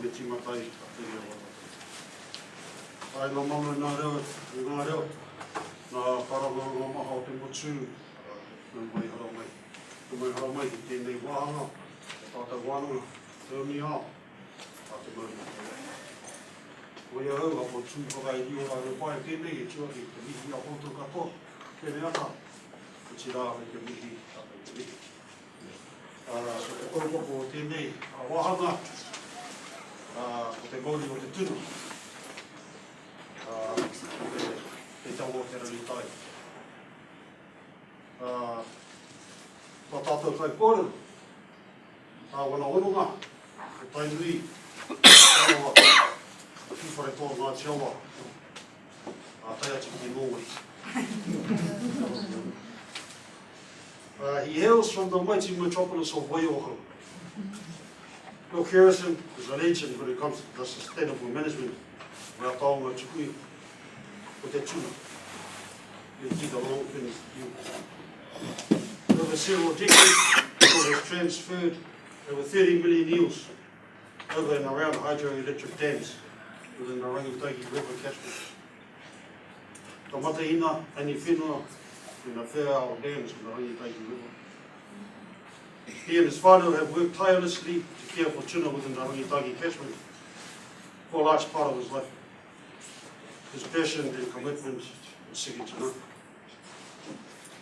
me timatai te reo. Ai ngā mama nā reo, nā paranga ngā maha o te motu, nā mai hara mai ki tēnei wāhanga, tātou wānanga, te umi ao, a te mauri. Wai au, a po tū whakai rio a pai tēnei, e tua ki te mihi a hoto katoa, tēnei ata, ko te rā me te mihi, a te mihi. So te kaupapa o tēnei a wāhanga, ko te mauri o te tunu, te tau o te rari tai. Tā tātou kai kōrero, wana onunga, e tai nui, tāua, ki whare tō ngā te awa, tai atu ki Norway. He hails from the mighty metropolis of Waiōhau. BillKerrison is a legend when it comes to the sustainable management of our taonga tukui o te tuna. He did a long thing. Over several decades, Bill has transferred over 30 million eels over and around hydroelectric dams within the Rangitahi River catchment. Ka mataina ani whenua in the whēao dams in the Rangitahi River. He and his whānau have worked tirelessly to care for tuna within the Rangitahi catchment for a large part of his life. His passion and commitment is second to none.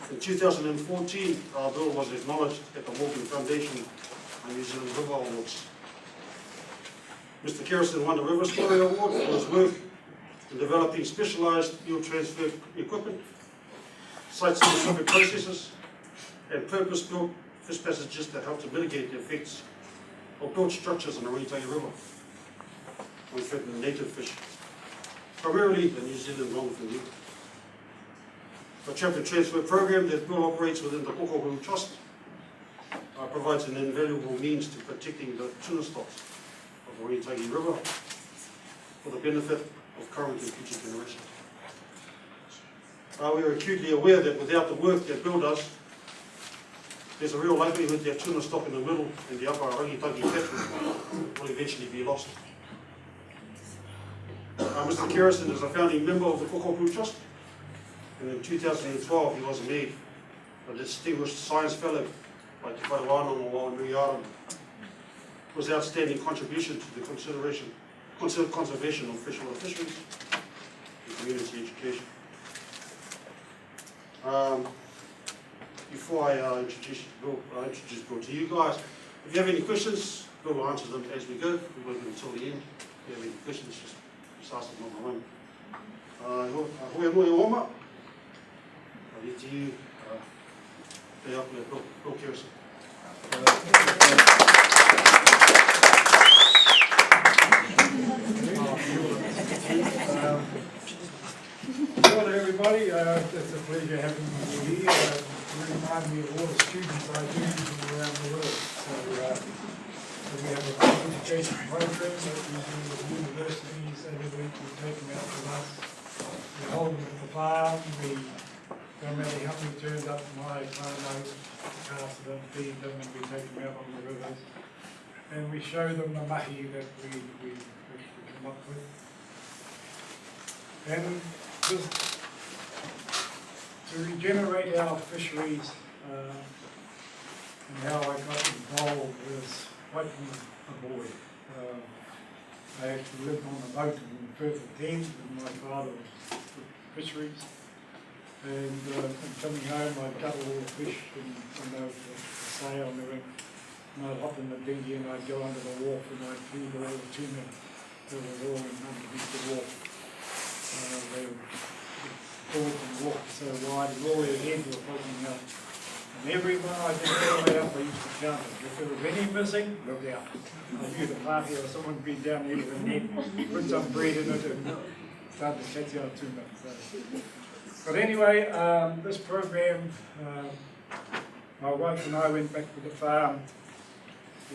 In 2014, Bill was acknowledged at the Morgan Foundation and New Zealand River Awards. Mr. Kerrison won the River Story Award for his work in developing specialised eel transfer equipment, site-specific processes, and purpose-built fish passages that help to mitigate the effects of built structures in the Rangitahi River on threatened native fish, primarily the New Zealand longfin eel. The Trap and Transfer program that Bill operates within the Kokohu Trust provides an invaluable means to protecting the tuna stocks of the Rangitahi River for the benefit of current and future generations. We are acutely aware that without the work that Bill does, there's a real likelihood that tuna stock in the middle and the upper Rangitahi catchment will eventually be lost. Mr. Kerrison is a founding member of the Kokohu Trust, and in 2012 he was made a distinguished science fellow by Te Wharewanonga o Nui for his outstanding contribution to the conservation of freshwater fisheries and community education. Before I introduce Bill to you guys, if you have any questions, Bill will answer them as we go. We won't go until the end. If you have any questions, just ask them on the run. Hoi moi o oma. I'll to you, Bill Kerrison. Hello everybody, it's a pleasure having you here. You remind me of all the students I do from around the world. So we have a education program that we do with universities every week. We take them out with us. We hold them at the farm. We no matter how many turns up to my farm, I cast them, feed them, and we take them out on the rivers. And we show them the mahi that we come up with. And just to regenerate our fisheries and how I got involved was quite a boy. I actually lived on a boat in Perth of Thames with my father was fisheries. And coming home I'd cut all the fish and the sail and everything. And I'd hop in the dinghy and I'd go under the wharf and I'd feed all the tuna that was all underneath the wharf. They pulled and walked so wide, and all their heads were poking out. And every one I did all the way up, I used to count it. If there was any missing, look out. I knew the party or someone would be down here with a net, put some bread in it and start to catch out tuna. But anyway, this program, my wife and I went back to the farm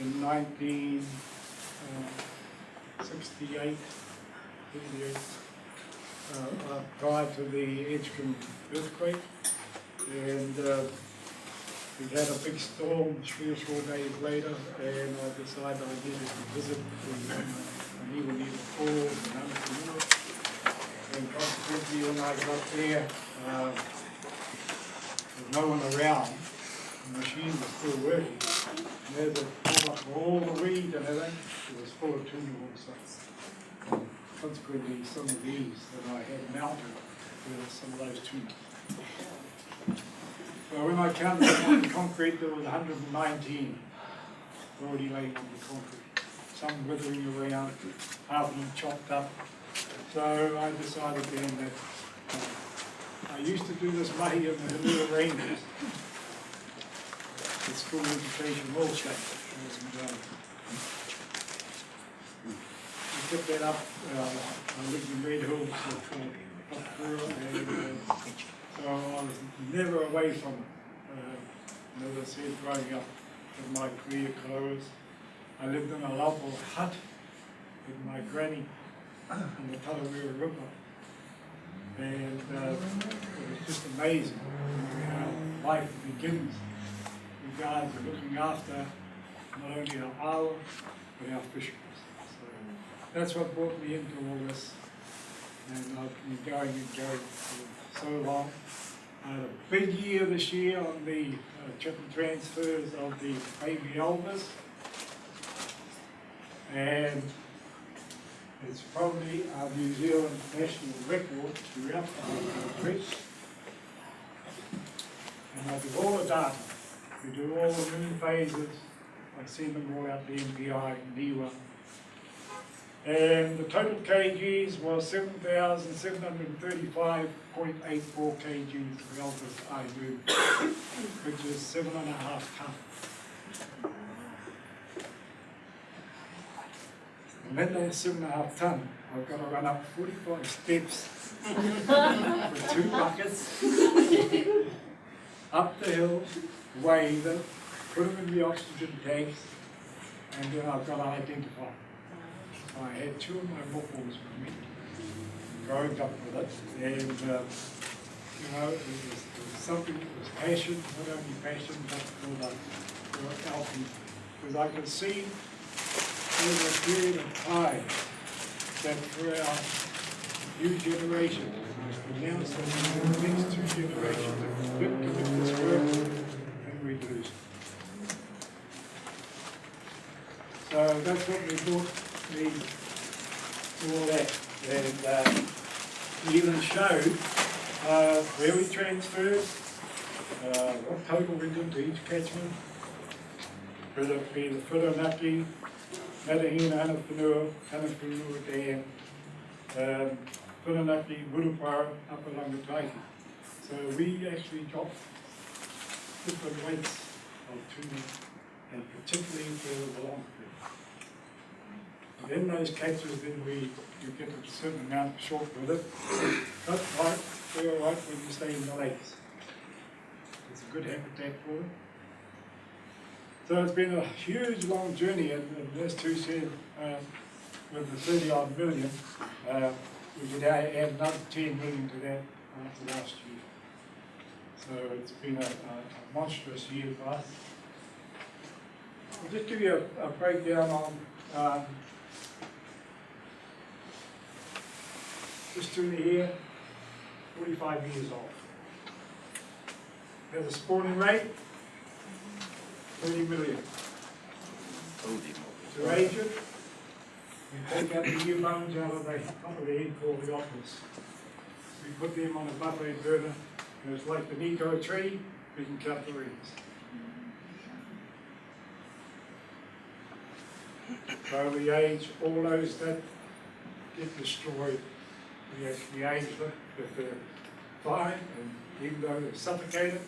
in 1968, prior to the Edgecombe earthquake, and We had a big storm 3 or 4 days later, and I decided I needed to visit the needle falls and Hunter. And consequently, when I got there, with no one around, the machine was still working. And as it pulled up all the weed and everything, it was full of tunnel also. And consequently, some of these that I had mounted were some of those tunnels. So when I counted on the concrete, there was 119 already laying on the concrete. Some withering around, half of them chopped up. So I decided then that I used to do this mahi in the little ranges. It's school education also. I picked that up. I lived in Red Hills so I was never away from it. As I said, growing up in my career clothes, I lived in a local hut with my granny on the Tarawera River. And it was just amazing how life begins. You guys are looking after not only our awa, but our fisheries. So that's what brought me into all this. And I've been going for so long. I had a big year this year on the triple transfers of the baby elders. And it's probably our New Zealand national record throughout the country. And I do all the data. We do all the moon phases. I send them all out to MPI and NIWA. And the total kgs was 7,735.84 kgs for elders I do, which is 7.5 tonnes. And then that 7.5 tonne, I've got to run up 45 steps with 2 buckets, up the hill, weigh them, put them in the oxygen tanks, and then I've got to identify. I had 2 of my muffles with me, growing up with it, and you know, it was something that was passion, not only passion, but for our people. Because I could see over a period of time that for our new generation, we now see the next 2 generations that are fit to do this work, and we lose. So that's what we thought. All that, and we even showed where we transferred, what total we did to each catchment, whether it be the Whirinaki, Matahina, Hanawhenua Dam, Whirinaki, Murupara, Upper Langataiki. So we actually dropped different weights of tuna, and particularly for the long fish. In those catches, then you get a certain amount of short with it. Not right, very right when you stay in the lakes. It's a good habitat for them. So it's been a huge, long journey, and as Stu said, with the 30-odd million, we could add another 10 million to that after last year. So it's been a monstrous year for us. I'll just give you a breakdown on this tuna here, 45 years old. Has a spawning rate, 30 million. To age it, we take out the new bones out of the top of the head called the opus. We put them on a buffet burner, and it's like the Nico tree, we can cut the rings. So we age all those that get destroyed. We actually age them if they're fine, and even though they're suffocated,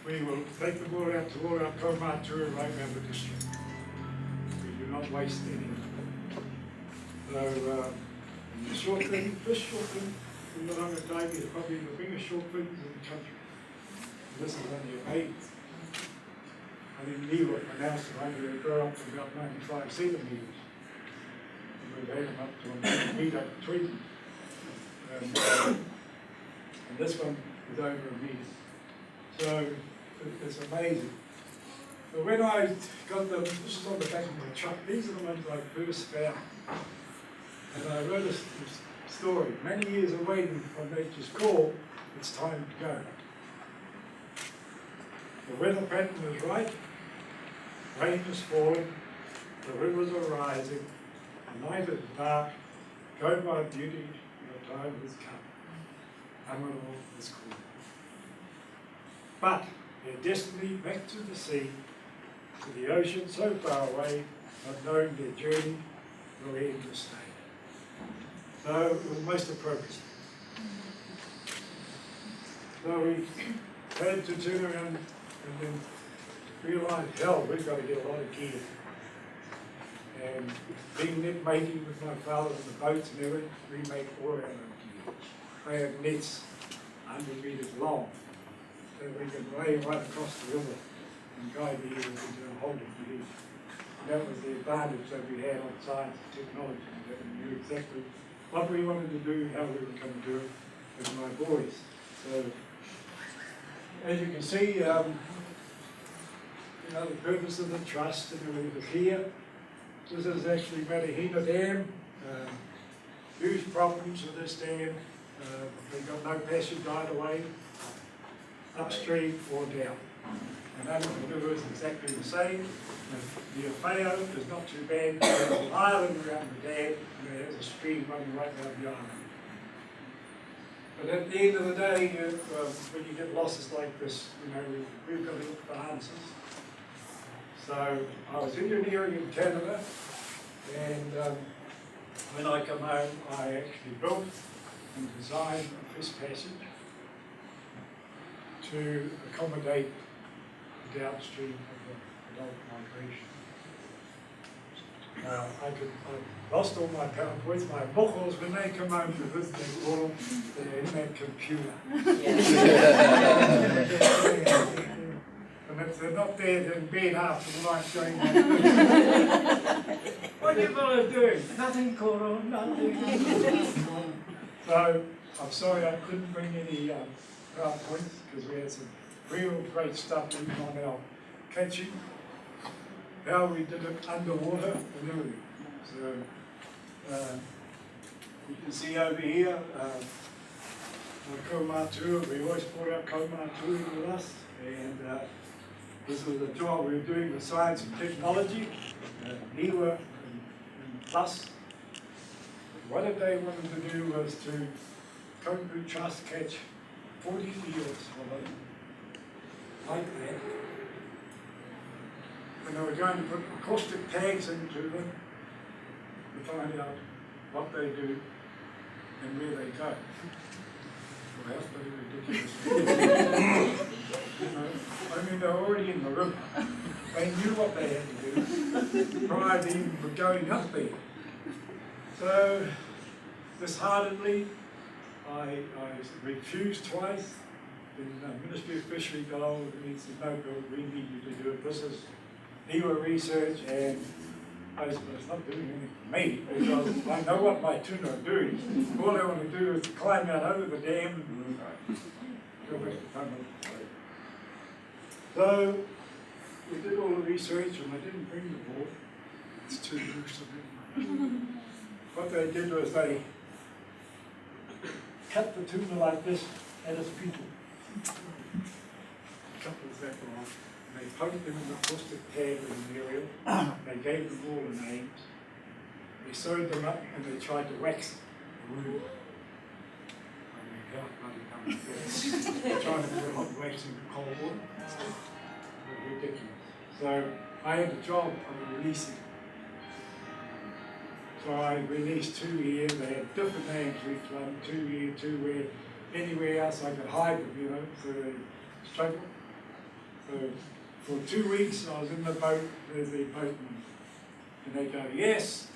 we will take them all out to all our kaumatua right around the district. We do not waste any. So the short fin, this short fin from the Rangataiki is probably the biggest short fins in the country. And this is only a baby. I didn't need what announced that they grow up to about 95 centimetres. We've had them up to a metre 20. And this one is over a metre. So it's amazing. But when I got them, this is on the back of my truck, these are the ones I first found. And I wrote this story, many years of waiting for nature's call, it's time to go. The weather pattern is right, rain is falling, the rivers are rising, the night is dark, go my beauty, your time has come. Amaral is cool. But their destiny back to the sea, to the ocean so far away, not knowing their journey will end to stay. So it was most appropriate. So we had to turn around and then realised, hell, we've got to get a lot of gear. And being net matey with my father on the boats and everything, we make all our own gear. They have nets 100 metres long that we can lay right across the river and guide the eels into a holding gear. That was the advantage that we had on science and technology, that we knew exactly what we wanted to do, how we were going to do it with my boys. So, as you can see, the purpose of the trust and everything is here. This is actually Matahina Dam, huge problems with this dam. They've got no passage either way, upstream or down. And under the river is exactly the same. The Afeo is not too bad. There's an island around the dam, and there's a stream running right down the island. But at the end of the day, when you get losses like this, we've got to look for answers. So I was engineering in Canada, and when I come home, I actually built and designed a fish passage to accommodate the downstream of the adult migration. Now, I lost all my PowerPoints, my buckles, when they come home to visit, they call them, they're in that computer. And if they're not there, they're in bed after the night going, what are you fellas doing? Nothing, Coro, nothing. So, I'm sorry I couldn't bring any PowerPoints, because we had some real great stuff even on our catching, how we did it underwater and everything. So, you can see over here, our kaumātua, we always brought our kaumātua with us, and this was a job we were doing with science and technology, NIWA and plus. What they wanted to do was to Koku Trust catch 40 eels for them, like that. And they were going to put acoustic tags into them to find out what they do and where they go. Well, that's pretty ridiculous. They're already in the river. They knew what they had to do prior to even going up there. So, disheartenedly, I refused twice. The Ministry of Fishery got hold of me and said, no, Bill, we need you to do it. This is NIWA research, and I said, it's not doing anything for me, because I know what my tuna are doing. All I want to do is climb out over the dam and go back to tunnel. So, we did all the research, and I didn't bring the board. It's too loose of it. What they did was they cut the tuna like this at its people. Cut it that long. They poked them in the acoustic tag in the aerial. They gave them all the names. They sewed them up and they tried to wax them. How bloody dumb. They're trying to put hot wax into cold water. It was ridiculous. So I had the job of releasing. So I released 2 years. They had different names each one, 2 year, 2 year. Anywhere else I could hide them, so they struggled. So for 2 weeks I was in the boat with the boatman. And they go, yes.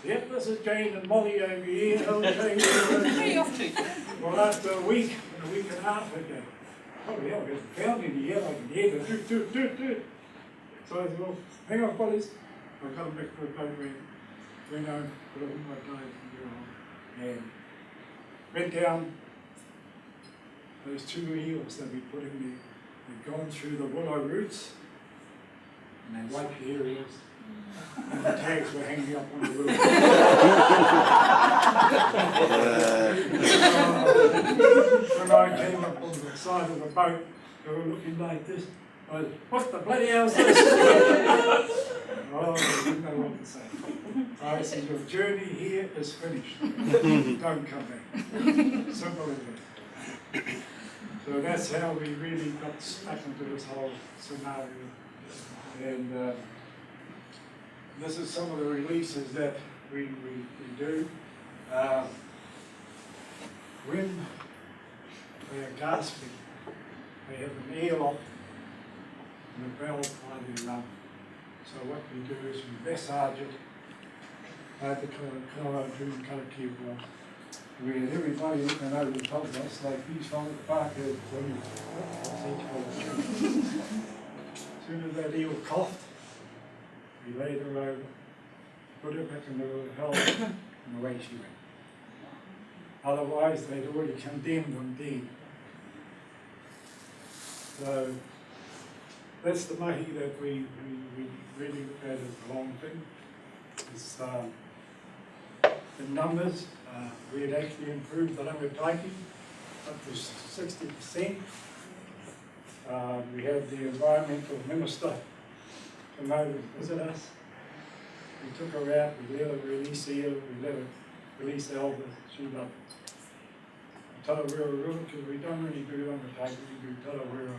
Yep, this is Jane and Molly over here. Okay. Where are you off to? Well, after a week and a half, I go, oh yeah, we haven't found any yet. I can hear them. Do. So I said, well, hang on, buddies. I got them back to the boat, went home, put them in my dive and go home. And went down those 2 eels that we put in there, they've gone through the willow roots, and they wiped the areas, and the tags were hanging up on the willow. When I came up on the side of the boat, they were looking like this. I was, what the bloody hell is this? Oh, I didn't know what to say. I said, your journey here is finished. Don't come back. Simple as that. So that's how we really got stuck into this whole scenario. And this is some of the releases that we do. When they are gasping, they have an airlock and a valve by their lung. So what we do is we massage it, the colour cable. We had everybody looking over the top of us, like these from the park as soon as that eel coughed, we laid her over, put her back in the hole, and away she went. Otherwise, they'd already condemned them dead. So that's the mahi that we really look at as the long thing. It's the numbers. We had actually improved the rangataki up to 60%. We had the environmental minister come over and visit us. We took her out, we let her release eel, we let her release alba, she loved it. Tarawera River, because we don't really do rangataki, we do Tarawera,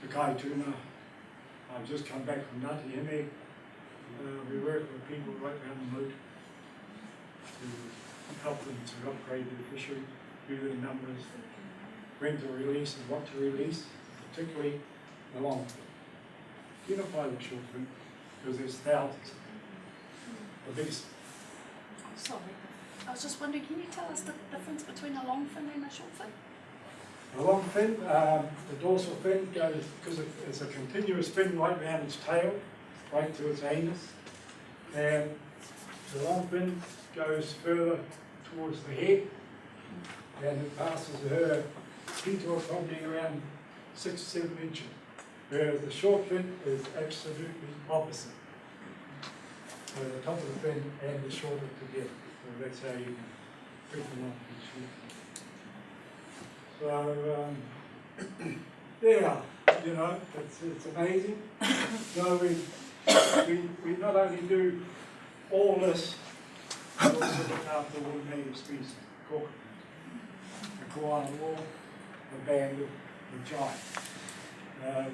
the kai tuna. I've just come back from Ngāti Hine. We work with people right around the moat to help them to upgrade their fishery, do the numbers, when to release and what to release, particularly the long fin. You don't buy the short fin, because there's thousands. The biggest. Oh, sorry. I was just wondering, can you tell us the difference between a long fin and a short fin? The long fin, the dorsal fin goes, because it's a continuous fin right around its tail, right to its anus. And the long fin goes further towards the head, and it passes her feet are probably around 6 or 7 inches. Whereas the short fin is absolutely opposite. So the top of the fin and the short are together. So that's how you can fit the long fin short. So yeah, you know, it's amazing. So we not only do all this, we also look after all the native species, the koala wall, the banded, the giant.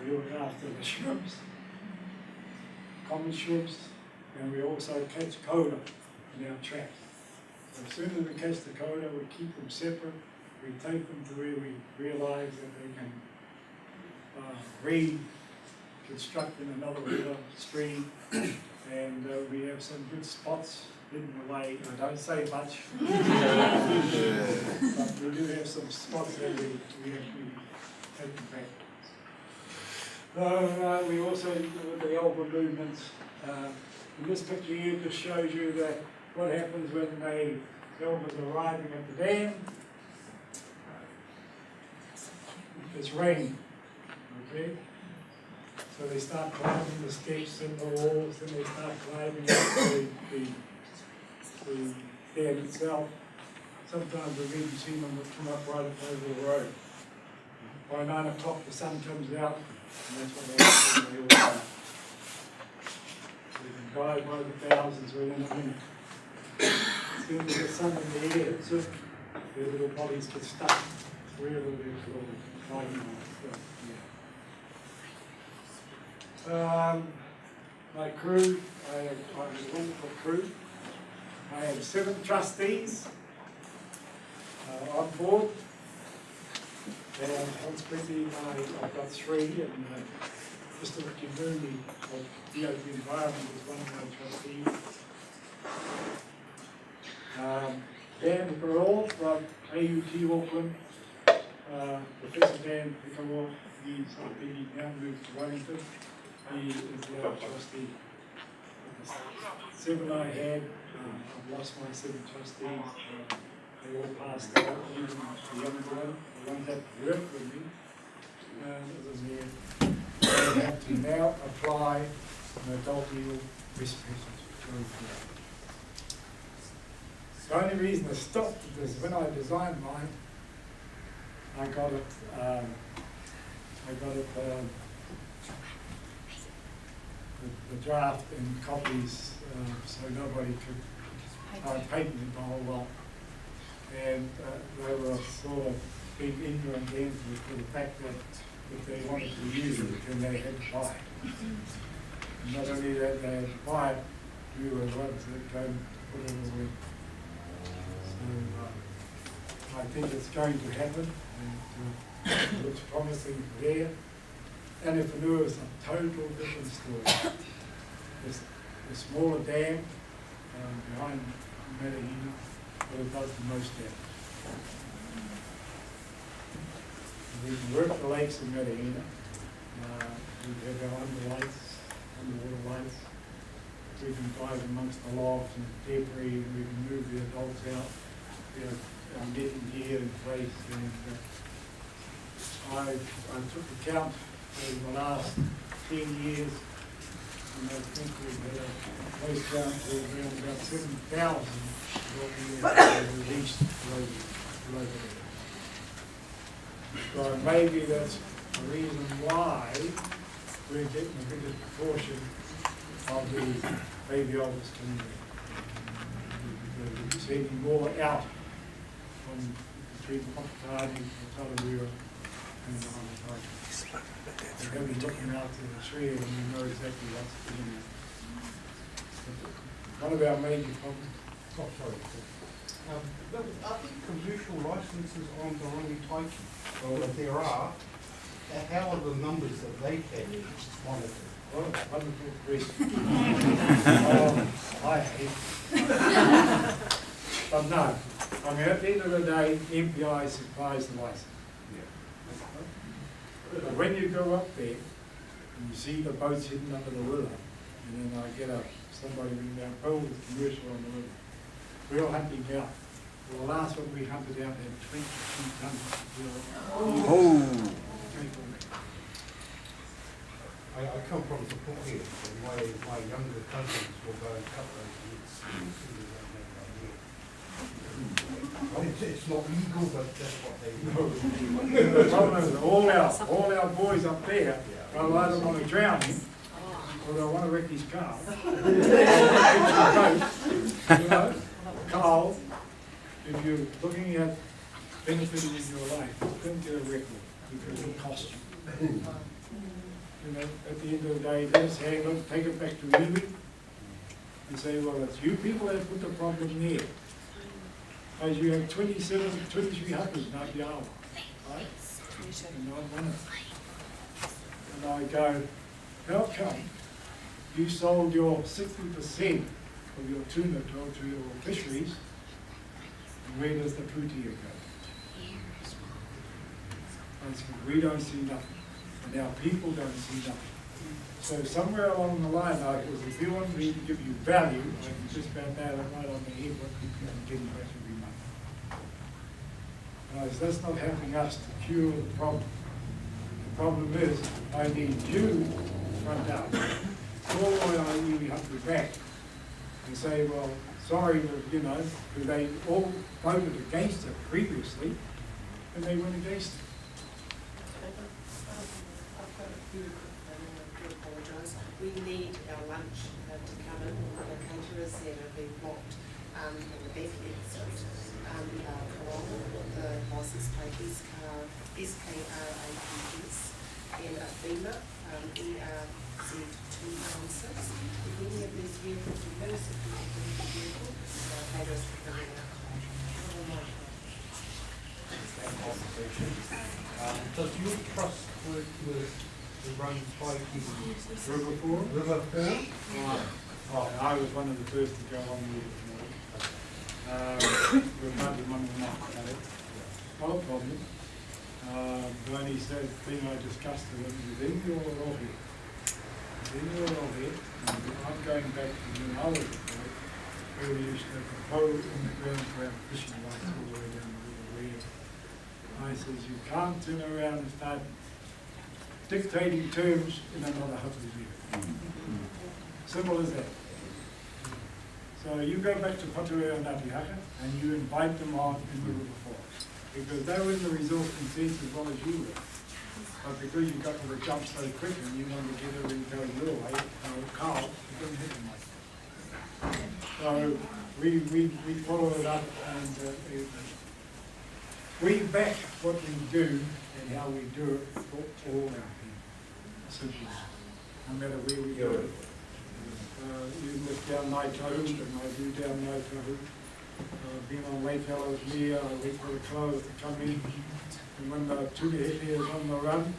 We look after the shrimps, common shrimps, and we also catch coda in our traps. So as soon as we catch the coda, we keep them separate. We take them to where we realise that they can reconstruct in another river, stream, and we have some good spots hidden away. I don't say much, but we do have some spots that we actually take them back. So we also do the elbow movements. And this picture here just shows you that what happens when the elbows are arriving at the dam. It's raining, okay? So they start climbing the steps and the walls, and they start climbing up the dam itself. Sometimes we've even seen them come up right up over the road. By 9 o'clock the sun comes out, and that's what they all do. So you can die by the thousands within a minute. As soon as the sun in the air hits them, their little bodies get stuck wherever they're going. My crew, I have a wonderful crew. I have 7 trustees on board, and consequently I've got 3, and Mr. Ricky Mooney of DOT Environment is one of my trustees. Dan Barol from AUT Auckland, Professor Dan Picawa, he's now moved to Wellington. He is now a trustee. 7 I had, I've lost my 7 trustees. they all passed out, even the younger one, the one that worked with me, was there. They have to now apply an adult legal risk assessment. The only reason I stopped it is when I designed mine, I got it, the draft in copies, so nobody could patent it the whole lot. And they were sort of being ignorant then for the fact that if they wanted to use it, then they had to buy it. And not only that, they had to buy it, we were the ones that came and put it away. So I think it's going to happen, and it looks promising there. And if it was a total different story. The smaller dam behind Medellin, but it does the most damage. We can work the lakes in Medellin. We have our underwater lights. We can drive amongst the logs and debris, and we can move the adults out. We have our netting gear in place, and I took the count over the last 10 years, and I think we've had a place count of around about 7,000 what we have released globally. So maybe that's the reason why we're getting a bigger proportion of the baby olders coming in. We're sending more out from between Hoppatani, Tarawera, and the Hoppatani. We're going to be looking out to the tree and we know exactly what's in there. One of our major problems. Oh, sorry. Are there commercial licenses on Barangi Taiki? Well, if there are, how are the numbers that they can monitor? What a wonderful question. I hate. But no, I mean, at the end of the day, MPI supplies the license. But when you go up there and you see the boats hidden under the willow, and then I get somebody ring down, oh, there's commercial on the willow. We're all hunting out. Well, the last one we hunted out had 22 tons. I come from the book here, and my younger cousins will go and cut those nets. It's not legal, but that's what they do. The problem is all our boys up there, well, I don't want to drown him, or I want to wreck his car. You know, Carl, if you're looking at benefiting in your life, don't get a record because it'll cost you. You know, at the end of the day, just hang on, take it back to iwi and say, well, it's you people that put the problem there. As you have 23 hunters in Apiawa, right? And not one of them. And I go, how come you sold your 60% of your tuna to your fisheries, and where does the putia go? I said, we don't see nothing, and our people don't see nothing. So somewhere along the line, I was, if you want me to give you value, I can just about nail it right on the head what people are getting back every month. And I said, that's not helping us to cure the problem. The problem is, I need you to front out. Call my iwi hunters back and say, well, sorry, you know, because they all voted against it previously, and they went against it. We need our lunch to come in. The caterers that have been blocked in the back end, so Karong, the license plate SKRAPS, and FEMA, ERZ296. If any of these vehicles are used, if you can bring the vehicle, caterers can come in out. Does your trust work with the Run Taiki River Forum? River Forum? Oh, I was one of the first to go on the we're not one of them, not a problem. The only thing I discussed with them is in your lobby, I'm going back to when I was a boy, where we used to have a pole in the ground for our fishing rights all the way down the river. I says, you can't turn around and start dictating terms in another hapu river. Simple as that. So you go back to Patuea and Atihaka and you invite them on in the river forest. Because they were in the resource consent as well as you were. But because you got to the jump so quick and you wanted to get everything going your way, Carl, you couldn't hit them like that. So we followed it up and we back what we do and how we do it for all our people. Simply, no matter where we go. You live down Naitahu, and I do down Naitahu. Being on Waitela with me, I wait for the clothes to come in. And when the tūrehete is on the run,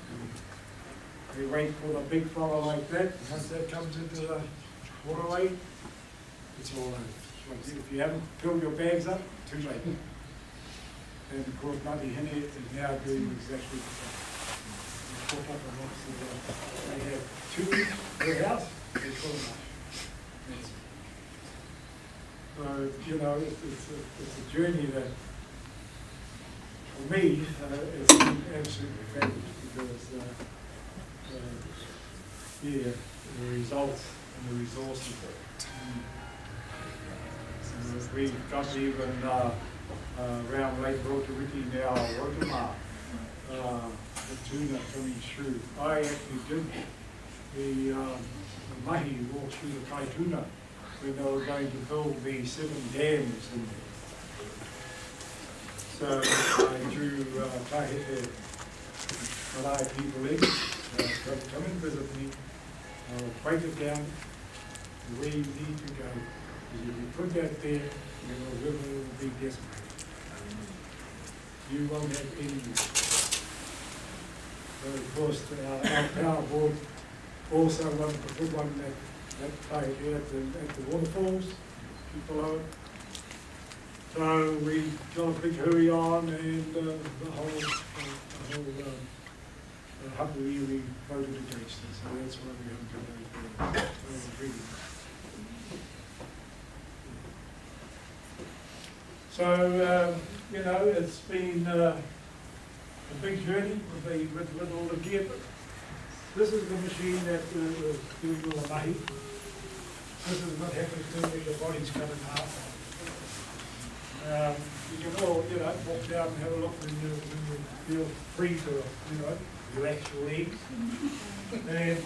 we wait for the big fella like that. Once that comes into the waterway, it's all over. Like if you haven't filled your bags up, too late. And of course, Ngāti Hene is now doing exactly the same. We caught up and obviously they have 2 weeks per house, they call them. So, you know, it's a journey that, for me, it's been absolutely fabulous because, yeah, the results and the resources. So we've got even around Lake Rotoriki now, Rotoma, the tuna coming through. I actually did the mahi walk through the Kaituna when they were going to build the 7 dams in there. So I drew Tahete Marae people in, come and visit me, break it down the way you need to go. Because if you put that there, your river will be decimated. You won't have any use. So of course our power board also wanted to put one that Tahete at the waterfalls, people out. So we got a big hurry on and the whole hapu we voted against it. So that's why we haven't got those treaty. So, you know, it's been a big journey with all the gear. This is the machine that was doing all the mahi. This is what happens to when your body's cut in half. You can all, you know, walk down and have a look when you feel free to, you know, relax your legs. And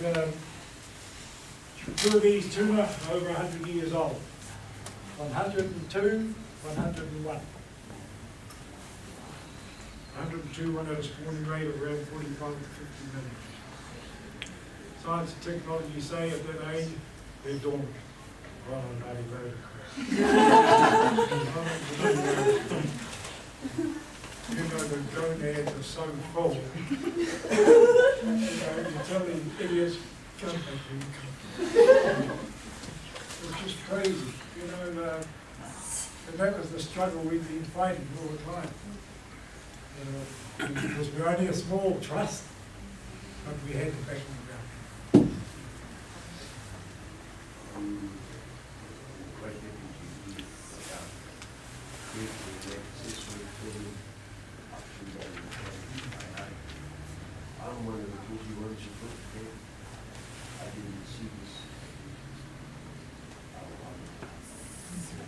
2 of these tuna are over 100 years old. 102, 101. 102, one had a spawning rate of around 45 to 50 minutes. Science and technology say at that age, they're dormant. Well, I'm not even you know, the gonads are so full. You know, you tell these idiots, come back here, it's just crazy, you know, and that was the struggle we've been fighting all the time. Because we're only a small trust, but we had to back them down. I'm one of the busy ones you put there. I didn't see this.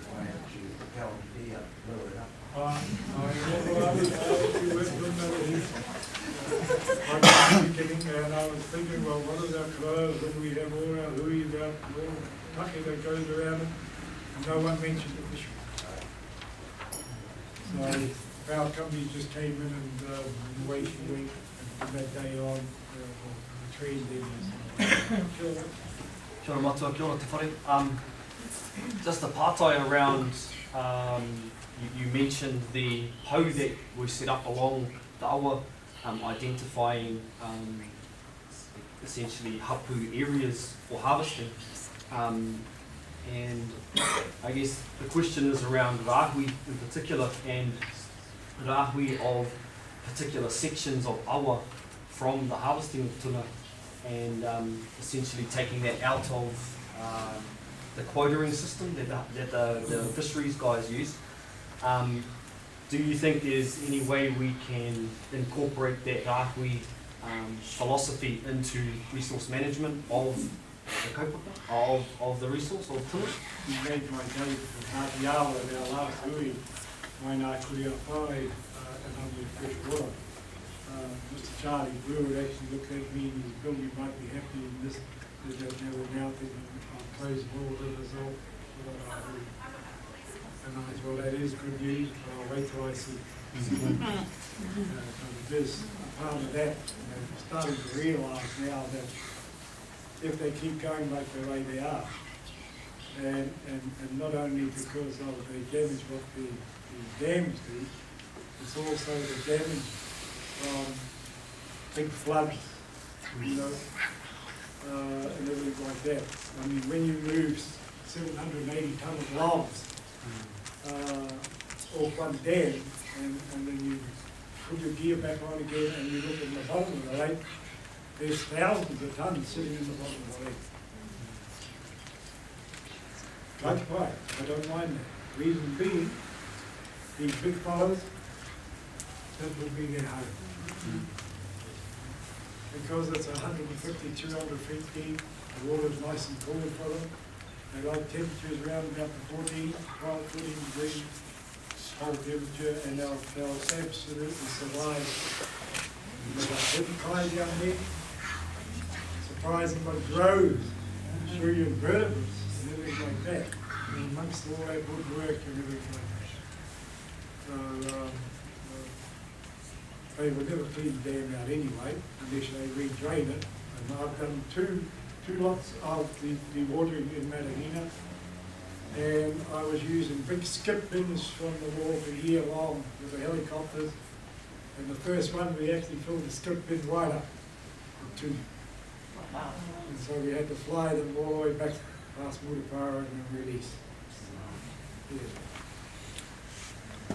Why haven't you held me up, blow it up? And I was thinking, well, what is our clothes? When we have all our hui, our tucky that goes around it, and no one mentioned the fishery. So our company just came in and waited a week, and from that day on, the trained them. Kia ora matua, kia ora te whare. Just a pātai around, you mentioned the hau that was set up along the awa, identifying essentially hapu areas for harvesting. And I guess the question is around rāhui in particular, and rāhui of particular sections of awa from the harvesting of tuna, and essentially taking that out of the quotering system that the fisheries guys use. Do you think there's any way we can incorporate that Rāhui philosophy into resource management of the kaupapa, of the resource, of tuna? You made my day for Ngāti Awa, our last hui, mai nā kuri a whare, and under fresh water. Mr. Charlie Brewer actually looked at me and he said, Bill, you might be happy in this, that we're now thinking of closing all the result for the Rāhui. And I said, well, that is good news, but I'll wait till I see. But it is a part of that, and they're starting to realise now that if they keep going like the way they are, and not only because of the damage what the dams do, it's also the damage from big floods, you know, and everything like that. I mean, when you move 780 tonne of logs off one dam, and then you put your gear back on again and you look in the bottom of the lake, there's thousands of tonnes sitting in the bottom of the lake. That's why I don't mind that. Reason being, these big fellas, that would be their home. Because it's 150, 200 feet deep, the water's nice and cool for them. They like temperatures around about the 14, 12, 14 degrees cold temperature, and they'll absolutely survive. They've got herpetide down there. Surprising what grows through your invertebrates and everything like that. And amongst all that woodwork and everything like that. So they will never clean the dam out anyway, unless they redrain it. And I've done two lots of the watering in Matahina, and I was using big skip bins from the wall for a year long with the helicopters. And the first one we actually filled the skip bin right up with tuna. Wow. And so we had to fly them all the way back past Mutapara and then release. Yeah.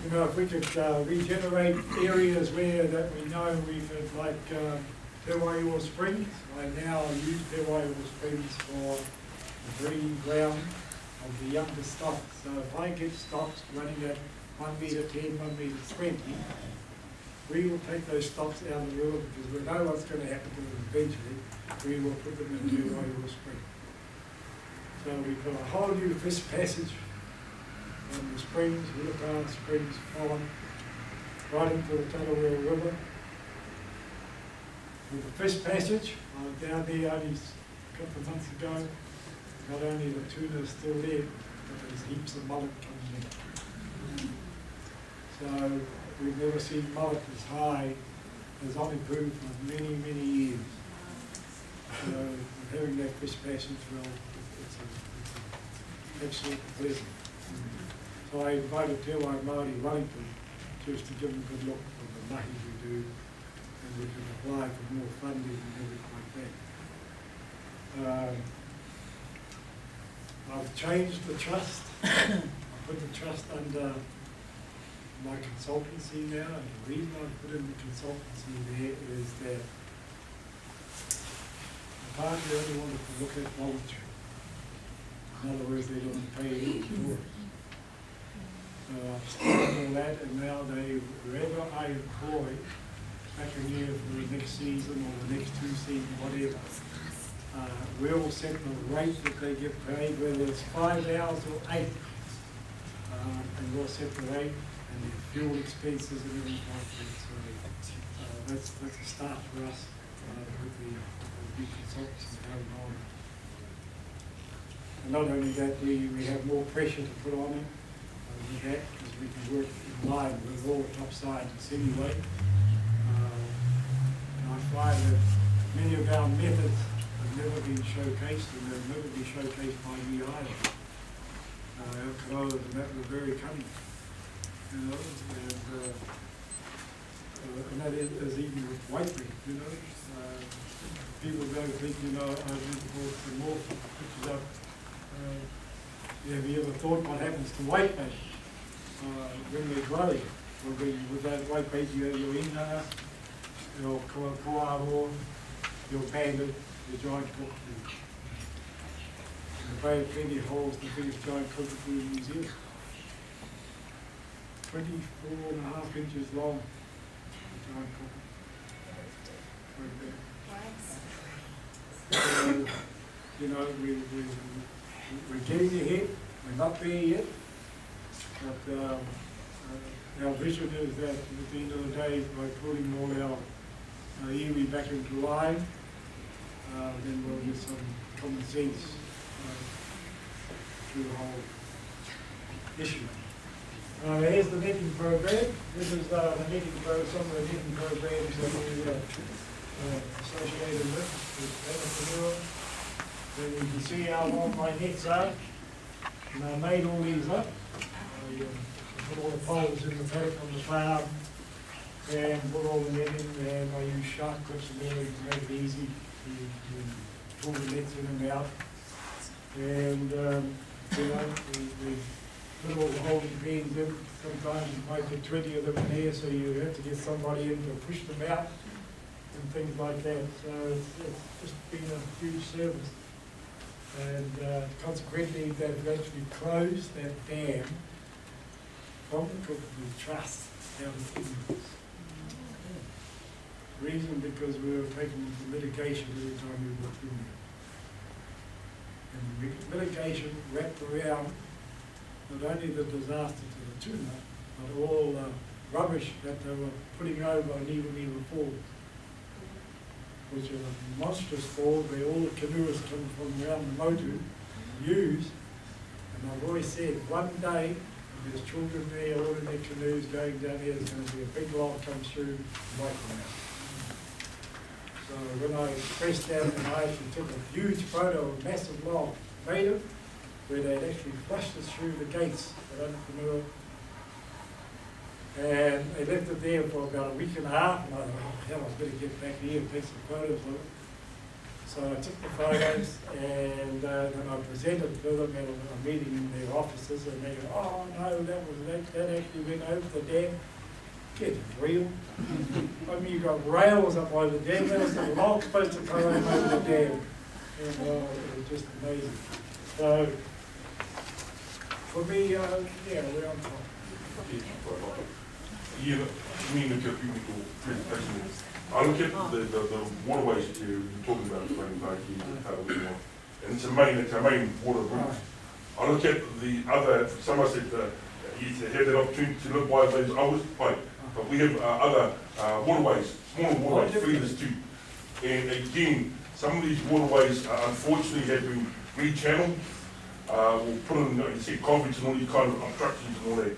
You know, if we could regenerate areas where that we know we could, like Te Waiua Springs. I now use Te Waiua Springs for the breeding ground of the younger stocks. So if I get stocks running at 1 metre 10, 1 metre 20, we will take those stocks out of the river because we know what's going to happen to them eventually. We will put them in Te Waiua Springs. So we've got a whole new fish passage from the springs, Willowtown Springs, Holland, right into the Tarawera River. With the fish passage, I was down there only a couple of months ago. Not only the tuna is still there, but there's heaps of mullet coming in. So we've never seen mullet as high as on improved for many, many years. So having that fish passage, well, it's an excellent blessing. So I invited Te Wai Māori Wellington just to give them a good look at the mahi we do, and we can apply for more funding and everything like that. I've changed the trust. I put the trust under my consultancy now, and the reason I put in the consultancy there is that the party only wanted to look at voluntary. In other words, they don't pay any for it. I've started all that, and now whoever I employ back in here for the next season or the next 2 seasons, whatever, we'll set the rate that they get paid, whether it's 5 hours or 8, and we'll set the rate and their fuel expenses and everything like that. So that's a start for us with the new consultants going on. And not only that, we have more pressure to put on them. With that, because we can work in line with all the top scientists anyway. And I find that many of our methods have never been showcased, and they'll never be showcased by me either. Our canoas and that were very cunning, you know, and that is even with whitemeat, you know. People go think, you know, I need to put some more pictures up. Have you ever thought what happens to whitemeat? When they're growing, with that white bait, you have your ina, your koaro, your bandit, your giant cockatoo. The Bay of Plenty holds the biggest giant cockatoo in New Zealand. 24.5 inches long. The giant cockatoo. Right there. So, you know, we're getting ahead. We're not there yet. But our vision is that at the end of the day, by putting all our iwi back into line, then we'll get some common sense to the whole issue. Here's the netting program. This is the netting program, some of the netting programs that we're associated with Then you can see how long my nets are. And I made all these up. I put all the poles in the paddock on the farm and put all the netting, and I use shark clips and everything to make it easy to pull the nets in and out. And you know, we put all the holding pins in. Sometimes you might get 20 of them in there, so you have to get somebody in to push them out and things like that. So it's just been a huge service. And consequently, they've actually closed that dam from the Cookaboo Trust down the Kingdoms. Reason because we were taking litigation every time we looked in there. And the litigation wrapped around not only the disaster to the tuna, but all the rubbish that they were putting over on Iwi Fall, which is a monstrous fall where all the canoeists come from around the motu use. And I've always said, one day, if there's children there, all in their canoes going down here, there's going to be a big log comes through and wipe them out. So when I pressed down and I actually took a huge photo of a massive log, made it, where they'd actually flushed us through the gates at Uncanua. And they left it there for about a week and a half, and I thought, oh hell, I better get back here and take some photos of it. So I took the photos, and then I presented to them at a meeting in their offices, and they go, oh no, that actually went over the dam. Get real. I mean, you got rails up by the dam, that was the log supposed to come over the dam. And it was just amazing. So, for me, yeah, we're on top. Yeah, me and the people presentation. I look at the waterways you're talking about, and it's a main water route. I look at the other, someone said you have that opportunity to look by those others, but we have other waterways, smaller waterways, feeders too. And again, some of these waterways unfortunately have been rechanneled, or put in, you see, concrete and all these kind of obstructions and all that.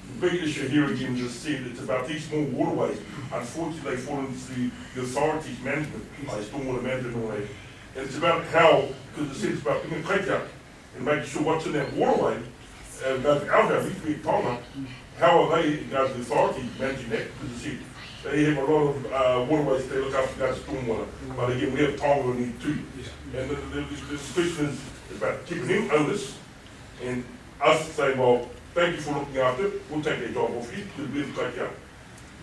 The big issue here again is said it's about these small waterways. Unfortunately, they fall into the authorities' management, like stormwater management and all that. And it's about how, because it says it's about being a kaita and making sure what's in that waterway, about our valley, be Tonga, how are they, in regards to the authority, managing that? Because it said they have a lot of waterways they look after regards to stormwater. But again, we have Tonga in here too. And the question is about keeping them owners and us saying, well, thank you for looking after it, we'll take that job off you, we'll be able to take it out.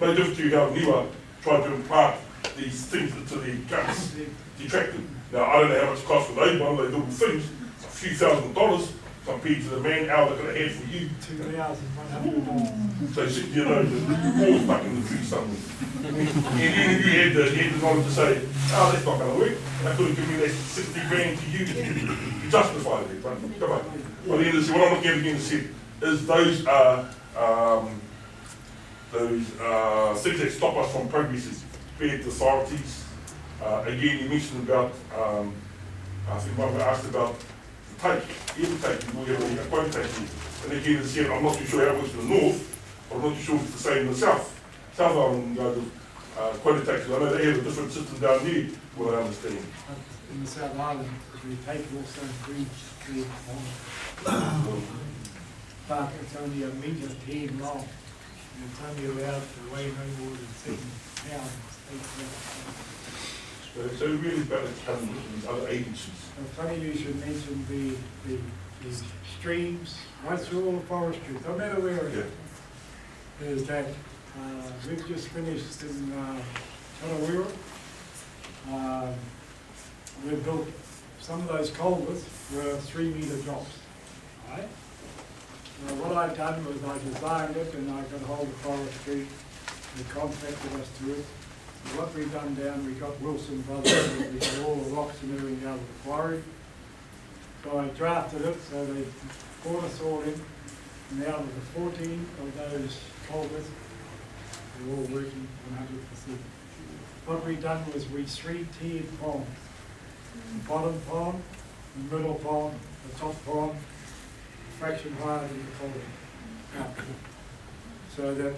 No different to how Niwa tried to impart these things into the guts, detract them. Now, I don't know how much it costs for those one of those little things, a few $1,000 compared to the man hour that could have had for you. $2,100. So, you know, the ball's back in the tree somewhere. And he had the knowledge to say, oh, that's not going to work. I could have given me that 60 grand to you to justify it. But come on. Well, the end of the what I'm looking at again is those things that stop us from progressing, be it authorities. Again, you mentioned about, I think one asked about the take, every take, we have a quote take. And again, it's said, I'm not too sure how it works in the north, but I'm not too sure if it's the same in the south. South Island, quota taxes, I know they have a different system down here, what I understand. In the South Island, we take also green but it's only a metre 10 long, and it's only allowed to weigh no more than 7 pounds. So really about these other agencies. Funny you should mention the streams, right through all the forestry, no matter where it is. That we've just finished in Tarawera. We've built some of those culverts were 3-metre drops, right? What I've done was I designed it and I got hold of forestry, they contracted us to it. So what we've done down, we got Wilson Brothers, we got all the rocks and everything out of the quarry. So I drafted it, so they poured us all in, and out of the 14 of those culverts, they're all working 100%. What we done was we 3-tiered ponds. The bottom pond, the middle pond, the top pond, fraction higher than the culvert. So that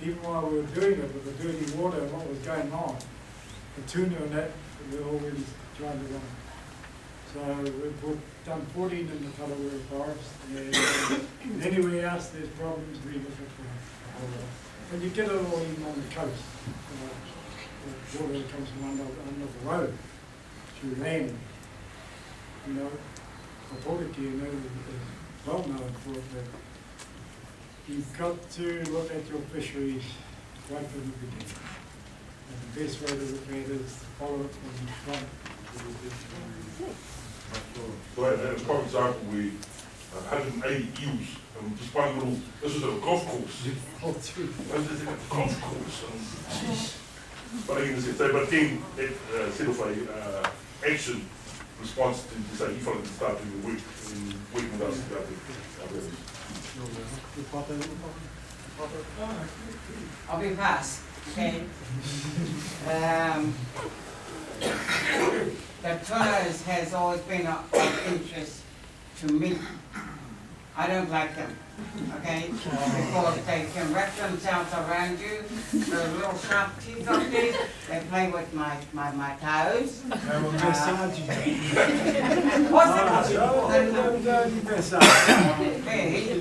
even while we were doing it with the dirty water and what was going on, the tuna and that were already trying to run. So we've done 14 in the Kalawara Forest, and anywhere else there's problems, we look at that. And you get it all in on the coast. The water that comes from under the road through land. You know, Opotiki, you know, is well known for it, but you've got to look at your fisheries right from the beginning. And the best way to look at it is to follow it from the front to the beginning. So as a prime example, we 180 eels, and just one little, this is a golf course. Oh, true. This is a golf course, and jeez. But again, but then it set off a action response to say you wanted to start doing the work and working with us about our business. I'll be fast, okay? The tunas has always been of interest to me. I don't like them, okay? Because they can wrap themselves around you, the little sharp teeth of these, they play with my toes. They will massage you. What's Massage. Okay.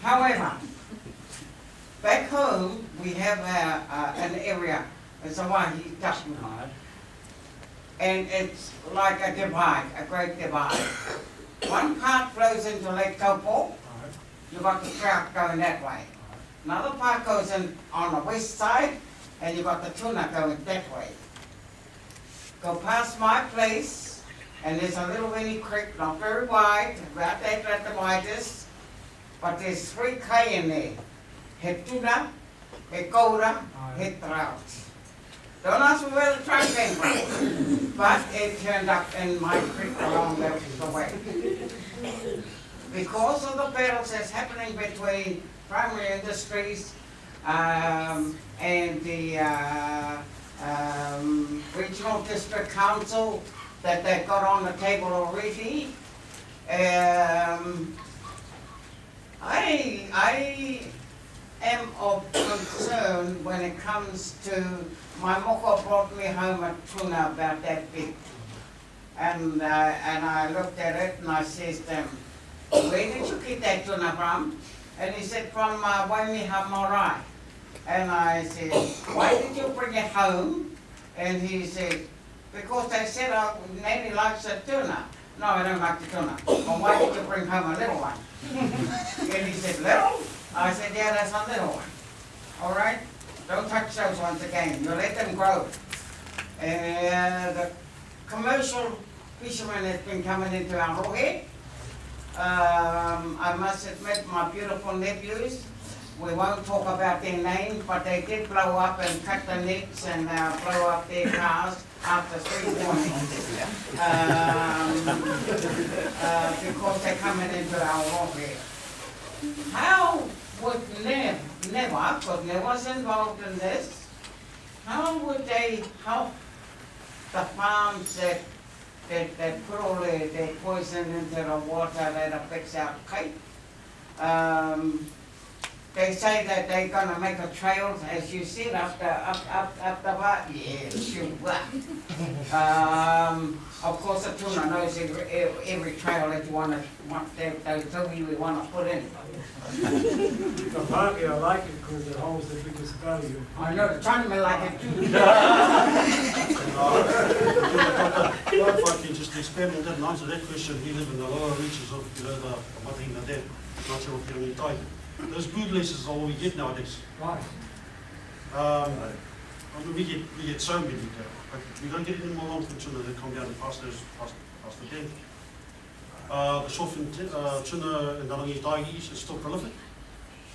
However, back home, we have an area, it's a Waihi Tasmahai, and it's like a divide, a great divide. One part flows into Lake Taupo, you've got the trout going that way. Another part goes in on the west side, and you've got the tuna going that way. Go past my place, and there's a little mini creek, not very wide, about that at the widest, but there's 3 kai in there. He tuna, he koura, he trout. Don't ask me where the trout came from, but it turned up in my creek along the way. Because of the battles that's happening between primary industries and the regional district council that they've got on the table already, I am of concern when it comes to, my moko brought me home a tuna about that big. And I looked at it and I says to him, where did you get that tuna from? And he said, from Waimiha Marae. And I said, why did you bring it home? And he said, because they said, Nanny likes the tuna. No, I don't like the tuna. Well, why did you bring home a little one? And he said, little? I said, yeah, that's a little one. All right? Don't touch those ones again. You let them grow. The commercial fishermen has been coming into our rohe. I must admit, my beautiful nephews, we won't talk about their names, but they did blow up and cut the nets and blow up their cars after 3 mornings. Because they're coming into our rohe. How would never, because Neva's involved in this, how would they help the farms that put all their poison into the water that affects our Cape? They say that they're gonna make a trail, as you said, up the bar. Yeah, sure. Of course, the tuna knows every trail that you we want to put in. The party, I like it because it holds the biggest value. I know, the Chinamen like it too. Well, if I can just expand on that and answer that question, we live in the lower reaches of, the Matinga Dam, not sure if you're in Thai. Those bootlaces are all we get nowadays. Right. I mean, we get so many But we don't get any more longfin tuna that come down and past the dam. The shortfin tuna in the Rangi Taigis is still prolific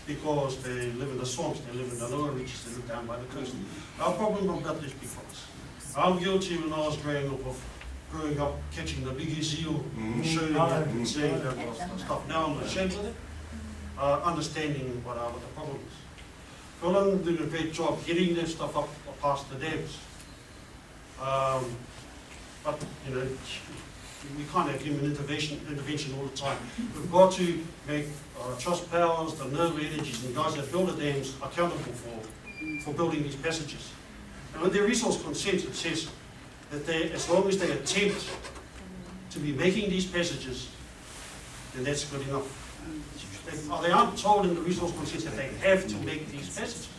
because they live in the swamps, they live in the lower reaches, they live down by the coast. Our problem about these big frogs. I'm guilty when I was growing up catching the biggest eel, shooting it and seeing that stuff. Now I'm ashamed of it, understanding what the problem is. Colin did a great job getting that stuff up past the dams. But, you know, we can't have human intervention all the time. We've got to make trust powers, the renewable energies, and the guys that build the dams accountable for building these passages. And with their resource consent, it says that they, as long as they attempt to be making these passages, then that's good enough. They aren't told in the resource consent that they have to make these passages,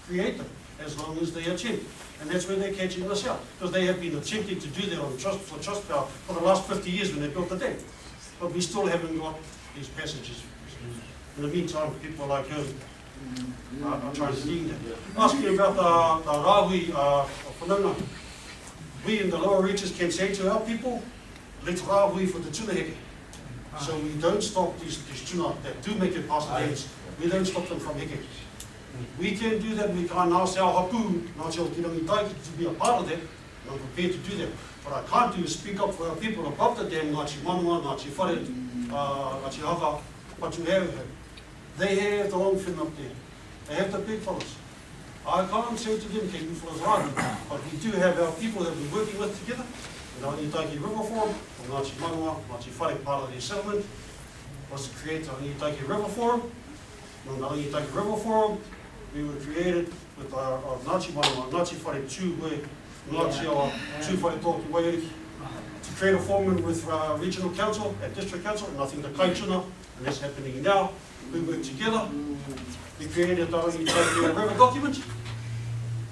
create them, as long as they attempt. And that's where they're catching us out, because they have been attempting to do that on trust power for the last 50 years when they built the dam. But we still haven't got these passages. In the meantime, people like him are trying to lead that. Asking about the rāhui whanaunga. We in the lower reaches can say to our people, let's rāhui for the tuna heke. So we don't stop these tuna that do make it past the dams. We don't stop them from heke. We can do that. We can ask our hapu, Ngāti Rangi Taiki, to be a part of that. And I'm prepared to do that. What I can't do is speak up for our people above the dam, Ngāti Manua, Ngāti Whare, Ngāti Haka, what you have. They have the long fin up there. They have the big fellas. I can't say to them, keep fellas right, but we do have our people that we're working with together. The Rangi Taiki River Forum, Ngāti Manua, Ngāti Whare, part of their settlement, was to create the Rangi Taiki River Forum. And the Rangi Taiki River Forum, we were created with Ngāti Manua, Ngāti Whare, Ngāti Awa, two Whare Tōki Waiuri, to create a forum with regional council and district council, and I think the Kaituna, and that's happening now. We work together. We created the Rangi Taiki River document.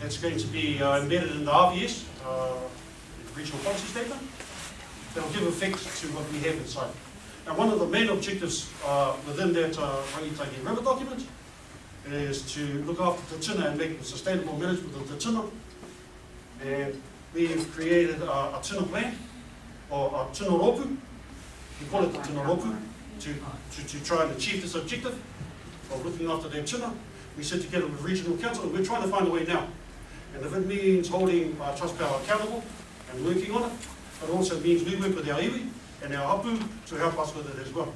It's going to be embedded in the RVS, regional policy statement. That will give effect to what we have inside. Now, one of the main objectives within that Rangi Taiki River document is to look after the tuna and make sustainable management of the tuna. And we've created a tuna plan, or a tuna ropu. We call it the tuna ropu, to try and achieve this objective of looking after their tuna. We sit together with regional council, and we're trying to find a way now. And if it means holding trust power accountable and working on it, it also means we work with our iwi and our hapu to help us with it as well.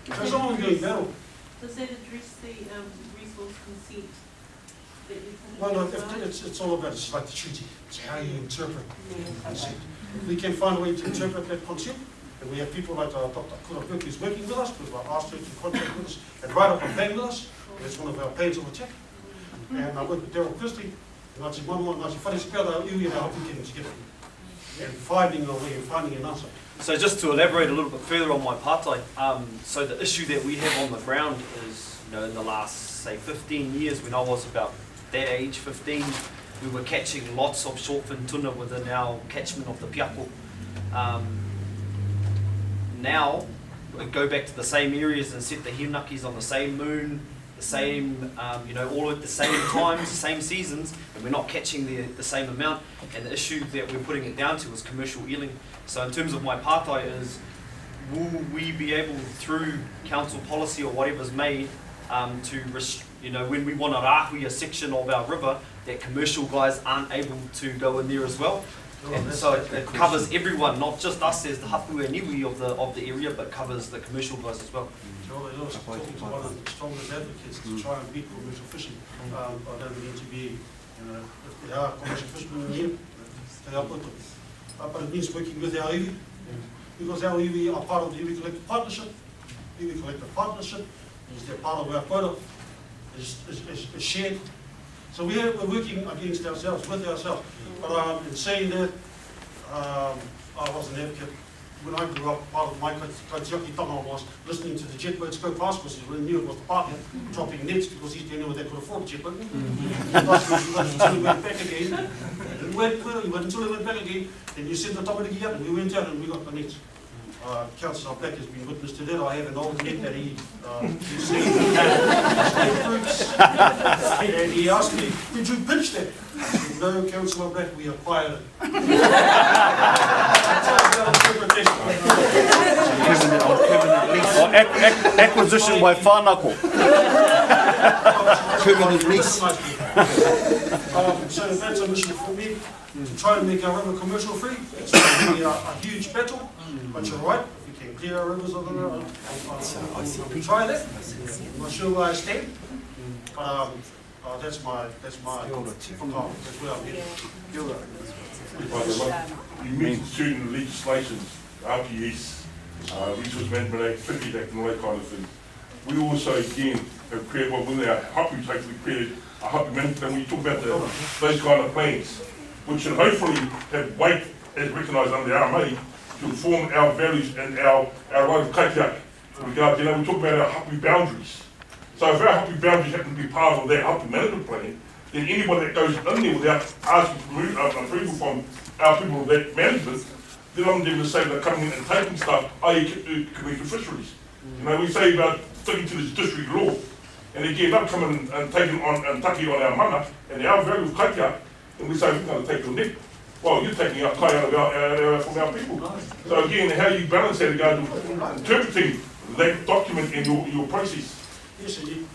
So it's an ongoing battle. Does that address the resource consent that you Well, look, it's all about, it's like the treaty. It's how you interpret consent. If we can find a way to interpret that concept, and we have people like Dr. Kura Burke who's working with us, we've asked her to contact with us and write up a plan with us. That's one of our plans of attack. And I work with Daryl Christie, Ngāti Manua, Ngāti Whare, together, our iwi and our hapu getting together. And finding a way and finding an answer. So just to elaborate a little bit further on my pātai, so the issue that we have on the ground is, you know, in the last, say, 15 years, when I was about that age, 15, we were catching lots of shortfin tuna within our catchment of the Piako. Now, we go back to the same areas and set the hiunakis on the same moon, the same, you know, all at the same times, the same seasons, and we're not catching the same amount. And the issue that we're putting it down to is commercial eeling. So in terms of my pātai is, will we be able, through council policy or whatever's made, you know, when we want to rāhui a section of our river, that commercial guys aren't able to go in there as well. And so it covers everyone, not just us as the hapu and iwi of the area, but covers the commercial guys as well. So they're also talking to one of the strongest advocates to try and beat commercial fishing. I don't need to be, you know, if there are commercial fishermen in here, they help with them. But it means working with our iwi, because our iwi are part of the iwi collective partnership. Iwi collective partnership is their part of our quota, is shared. So we're working against ourselves, with ourselves. But in saying that, I was an advocate. When I grew up, part of my kaitiaki tama was listening to the jetbirds go past, because he knew it was the partner dropping nets, because he's the only one that could afford a jetbird. Until he went back again. He went until he went back again, then you sent the tamariki up, and we went out and we got the nets. Councillor Black has been witness to that. I have an old net that he seen fruits, and he asked me, did you pinch that? No, Councillor Brett, we acquired it. Acquisition by whānako. Permanent lease. So that's a mission for me, to try and make our river commercial free. It's going to be a huge battle, but you're right, if we can clear our rivers of the river, I'll try that. I'm not sure where I stand, but that's my that's where I'm headed. You mean certain legislations, RPS, Resource Management Act, 50 Act and all that kind of thing. We also again have created, well, when our hapu takes, we created a hapu management, and we talk about those kind of plans, which should hopefully have weight as recognised under the RMA to inform our values and our way of kaitiaki. We talk about our hapu boundaries. So if our hapu boundaries happen to be part of that hapu management plan, then anybody that goes in there without asking approval from our people of that management, then I'm going to say they're coming in and taking stuff, i.e. commercial fisheries. You know, we say about sticking to this district law, and again, they're coming and taking on and tucking on our mana and our value of kaitiaki, and we say we're going to take your net. Well, you're taking our kai out from our people. So again, how you balance that regard to interpreting that document in your process. Yes, and you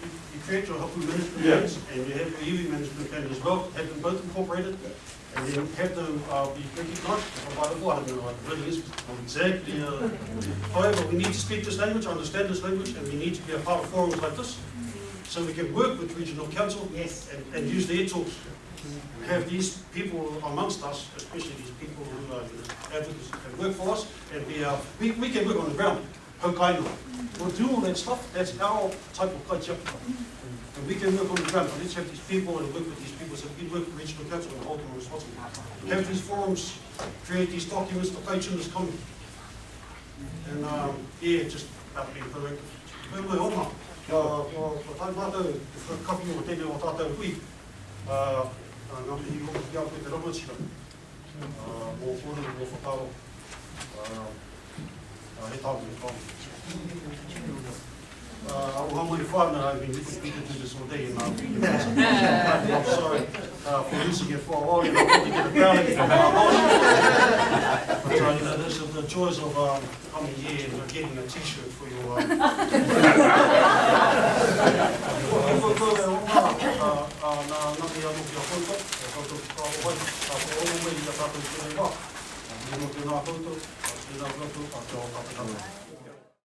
create your hapu management plans, and you have your iwi management plan as well, have them both incorporated, and then have them be recognised. I don't know what it really is, exactly. However, we need to speak this language, understand this language, and we need to be a part of forums like this, so we can work with regional council and use their tools. And have these people amongst us, especially these people who are advocates, can work for us, and we can work on the ground. We'll do all that stuff, that's our type of culture. And we can work on the ground, but let's have these people and work with these people, so we can work with regional council and hold them responsible. Have these forums, create these documents, the culture is coming. And just about being proactive. Koe homa, tai mātou, kapi o tēnei o tātou hui, ngā mihi hoki ki au koe te ramatira, mō kōrero, mō whakaro, he tāu me whāmu. I've been speaking to this all day, and I'm sorry for losing it for a while. I'll probably get a brownie from our boss. But this is the joys of coming here and getting a t-shirt for your